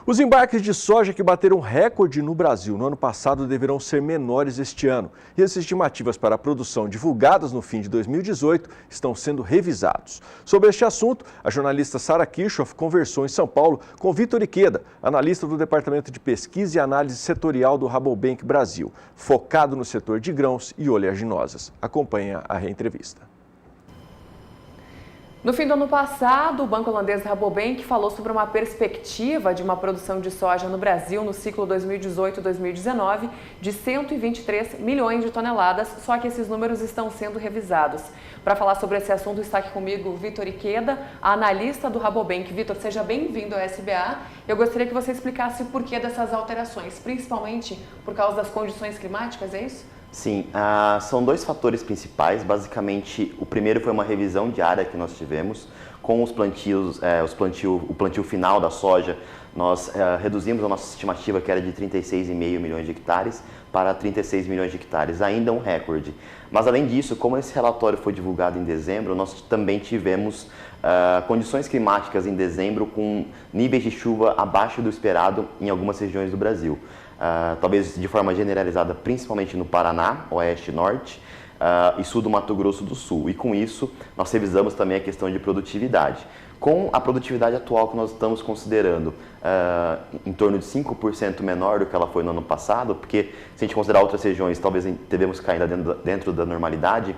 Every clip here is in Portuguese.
Os embarques de soja que bateram recorde no Brasil no ano passado deverão ser menores este ano. E as estimativas para a produção divulgadas no fim de 2018 estão sendo revisados. Sobre este assunto, a jornalista Sara Kirchhoff conversou em São Paulo com Vitor Ikeda, analista do Departamento de Pesquisa e Análise Setorial do Rabobank Brasil, focado no setor de grãos e oleaginosas. Acompanhe a entrevista. No fim do ano passado, o banco holandês Rabobank falou sobre uma perspectiva de uma produção de soja no Brasil no ciclo 2018-2019 de 123 milhões de toneladas, só que esses números estão sendo revisados. Para falar sobre esse assunto, está aqui comigo o Vitor Ikeda, analista do Rabobank. Vitor, seja bem-vindo ao SBA. Eu gostaria que você explicasse o porquê dessas alterações, principalmente por causa das condições climáticas, é isso? Sim, são dois fatores principais. Basicamente, o primeiro foi uma revisão de área que nós tivemos com os plantios, o plantio final da soja. Nós reduzimos a nossa estimativa, que era de 36,5 milhões de hectares, para 36 milhões de hectares, ainda um recorde. Mas, além disso, como esse relatório foi divulgado em dezembro, nós também tivemos condições climáticas em dezembro com níveis de chuva abaixo do esperado em algumas regiões do Brasil. Talvez de forma generalizada, principalmente no Paraná, Oeste e Norte, e Sul do Mato Grosso do Sul. E com isso, nós revisamos também a questão de produtividade. Com a produtividade atual que nós estamos considerando em torno de 5% menor do que ela foi no ano passado, porque se a gente considerar outras regiões, talvez devemos cair ainda dentro da normalidade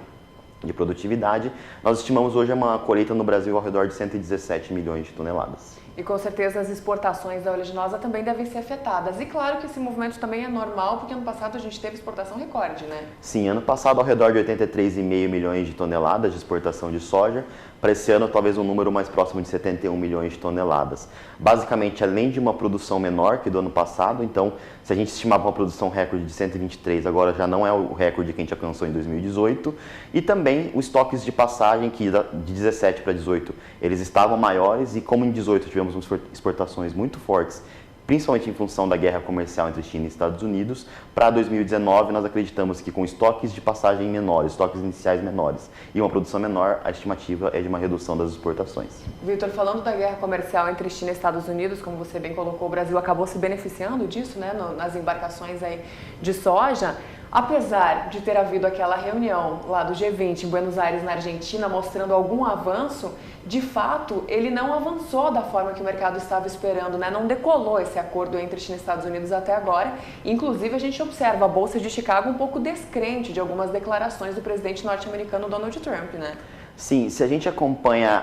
de produtividade, nós estimamos hoje uma colheita no Brasil ao redor de 117 milhões de toneladas. E com certeza as exportações da oleaginosa também devem ser afetadas. E claro que esse movimento também é normal, porque ano passado a gente teve exportação recorde, né? Sim, ano passado ao redor de 83,5 milhões de toneladas de exportação de soja. Para esse ano, talvez um número mais próximo de 71 milhões de toneladas. Basicamente, além de uma produção menor que do ano passado, então, se a gente estimava uma produção recorde de 123, agora já não é o recorde que a gente alcançou em 2018. E também os estoques de passagem, que de 17 para 18, eles estavam maiores, e como em 18 tivemos exportações muito fortes, principalmente em função da guerra comercial entre China e Estados Unidos, para 2019 nós acreditamos que com estoques de passagem menores, estoques iniciais menores e uma produção menor, a estimativa é de uma redução das exportações. Vitor, falando da guerra comercial entre China e Estados Unidos, como você bem colocou, o Brasil acabou se beneficiando disso, né, nas embarcações aí de soja. Apesar de ter havido aquela reunião lá do G20 em Buenos Aires, na Argentina, mostrando algum avanço, de fato, ele não avançou da forma que o mercado estava esperando, né? Não decolou esse acordo entre China e Estados Unidos até agora. Inclusive, a gente observa a Bolsa de Chicago um pouco descrente de algumas declarações do presidente norte-americano Donald Trump, né? Sim, se a gente acompanha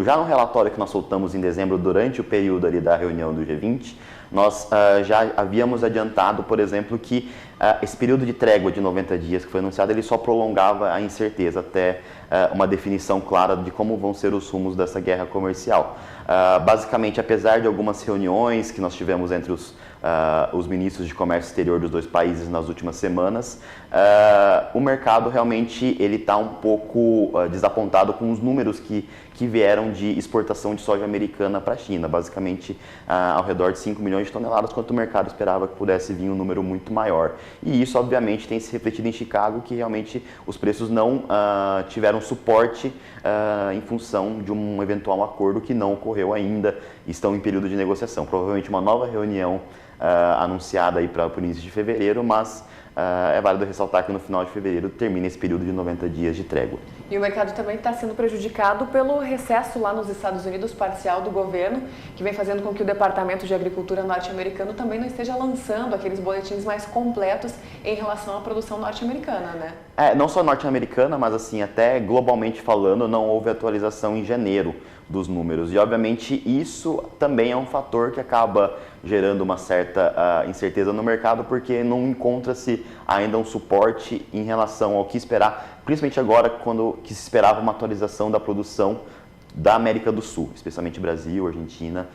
já no relatório que nós soltamos em dezembro, durante o período ali da reunião do G20, nós já havíamos adiantado, por exemplo, que esse período de trégua de 90 dias que foi anunciado, ele só prolongava a incerteza até uma definição clara de como vão ser os rumos dessa guerra comercial. Basicamente, apesar de algumas reuniões que nós tivemos entre os ministros de comércio exterior dos dois países nas últimas semanas, o mercado realmente ele está um pouco desapontado com os números que vieram de exportação de soja americana para a China, basicamente ao redor de 5 milhões de toneladas, quanto o mercado esperava que pudesse vir um número muito maior. E isso, obviamente, tem se refletido em Chicago, que realmente os preços não tiveram suporte em função de um eventual acordo que não ocorreu ainda, estão em período de negociação. Provavelmente uma nova reunião anunciada aí para o início de fevereiro, mas é válido ressaltar que no final de fevereiro termina esse período de 90 dias de trégua. E o mercado também está sendo prejudicado pelo recesso lá nos Estados Unidos parcial do governo, que vem fazendo com que o Departamento de Agricultura norte-americano também não esteja lançando aqueles boletins mais completos em relação à produção norte-americana, né? Não só norte-americana, mas assim, até globalmente falando, não houve atualização em janeiro dos números. E, obviamente, isso também é um fator que acaba gerando uma certa incerteza no mercado, porque não encontra-se ainda um suporte em relação ao que esperar, principalmente agora, quando que se esperava uma atualização da produção da América do Sul, especialmente Brasil, Argentina,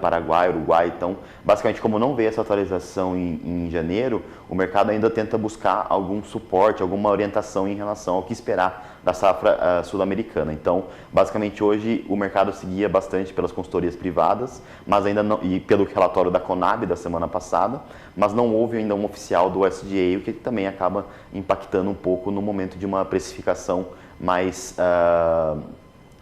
Paraguai, Uruguai. Então, basicamente, como não veio essa atualização em janeiro, o mercado ainda tenta buscar algum suporte, alguma orientação em relação ao que esperar da safra sul-americana. Então, basicamente, hoje o mercado seguia bastante pelas consultorias privadas, mas ainda não, e pelo relatório da Conab da semana passada, mas não houve ainda um oficial do USDA, o que também acaba impactando um pouco no momento de uma precificação mais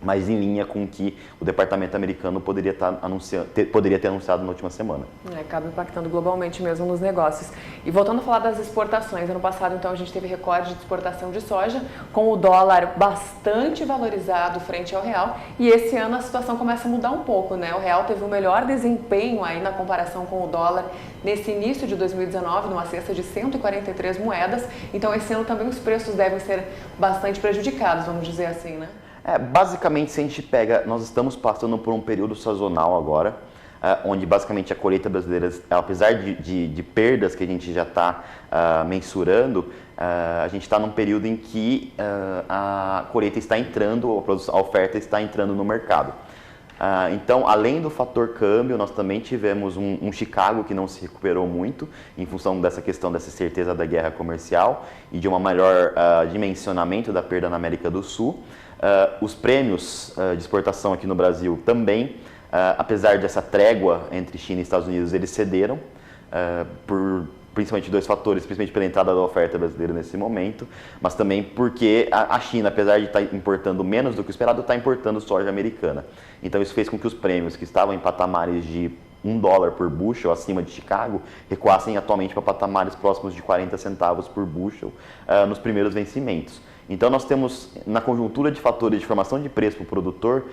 mais em linha com o que o departamento americano poderia ter anunciado na última semana. Acaba impactando globalmente mesmo nos negócios. E voltando a falar das exportações, ano passado então a gente teve recorde de exportação de soja, com o dólar bastante valorizado frente ao real, e esse ano a situação começa a mudar um pouco, né? O real teve o melhor desempenho aí na comparação com o dólar nesse início de 2019, numa cesta de 143 moedas, então esse ano também os preços devem ser bastante prejudicados, vamos dizer assim, né? Basicamente, se a gente pega, nós estamos passando por um período sazonal agora, onde basicamente a colheita brasileira, apesar de perdas que a gente já está mensurando, a gente está num período em que a colheita está entrando, a oferta está entrando no mercado. Então, além do fator câmbio, nós também tivemos um Chicago que não se recuperou muito em função dessa questão dessa certeza da guerra comercial e de um maior dimensionamento da perda na América do Sul. Os prêmios de exportação aqui no Brasil também, apesar dessa trégua entre China e Estados Unidos, eles cederam por principalmente dois fatores, principalmente pela entrada da oferta brasileira nesse momento, mas também porque a China, apesar de estar importando menos do que o esperado, está importando soja americana. Então isso fez com que os prêmios que estavam em patamares de $1 por bushel acima de Chicago recuassem atualmente para patamares próximos de 40 centavos por bushel nos primeiros vencimentos. Então nós temos, na conjuntura de fatores de formação de preço para o produtor,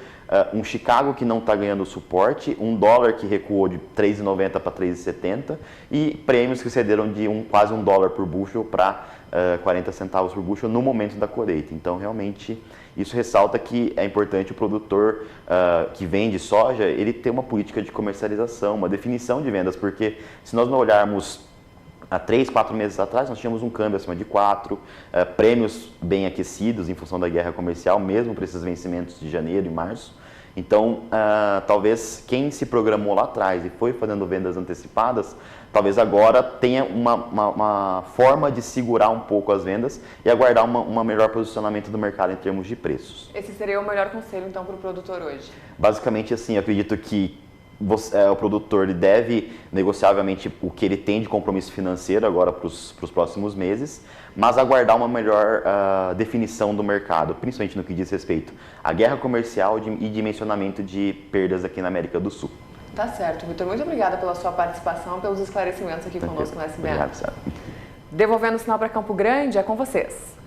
um Chicago que não está ganhando suporte, um dólar que recuou de 3,90 para 3,70 e prêmios que cederam de quase $1 por bushel para 40 centavos por bushel no momento da colheita. Então realmente isso ressalta que é importante o produtor que vende soja, ele ter uma política de comercialização, uma definição de vendas, porque se nós não olharmos há 3, 4 meses atrás, nós tínhamos um câmbio acima de 4, prêmios bem aquecidos em função da guerra comercial, mesmo para esses vencimentos de janeiro e março. Então, talvez quem se programou lá atrás e foi fazendo vendas antecipadas, talvez agora tenha uma forma de segurar um pouco as vendas e aguardar um melhor posicionamento do mercado em termos de preços. Esse seria o melhor conselho, então, para o produtor hoje? Basicamente, assim, eu acredito que o produtor ele deve negociar, obviamente, o que ele tem de compromisso financeiro agora para os próximos meses, mas aguardar uma melhor definição do mercado, principalmente no que diz respeito à guerra comercial e dimensionamento de perdas aqui na América do Sul. Tá certo, Vitor. Muito obrigada pela sua participação, pelos esclarecimentos aqui conosco no SBA. Obrigado, Sara. Devolvendo o sinal para Campo Grande, é com vocês.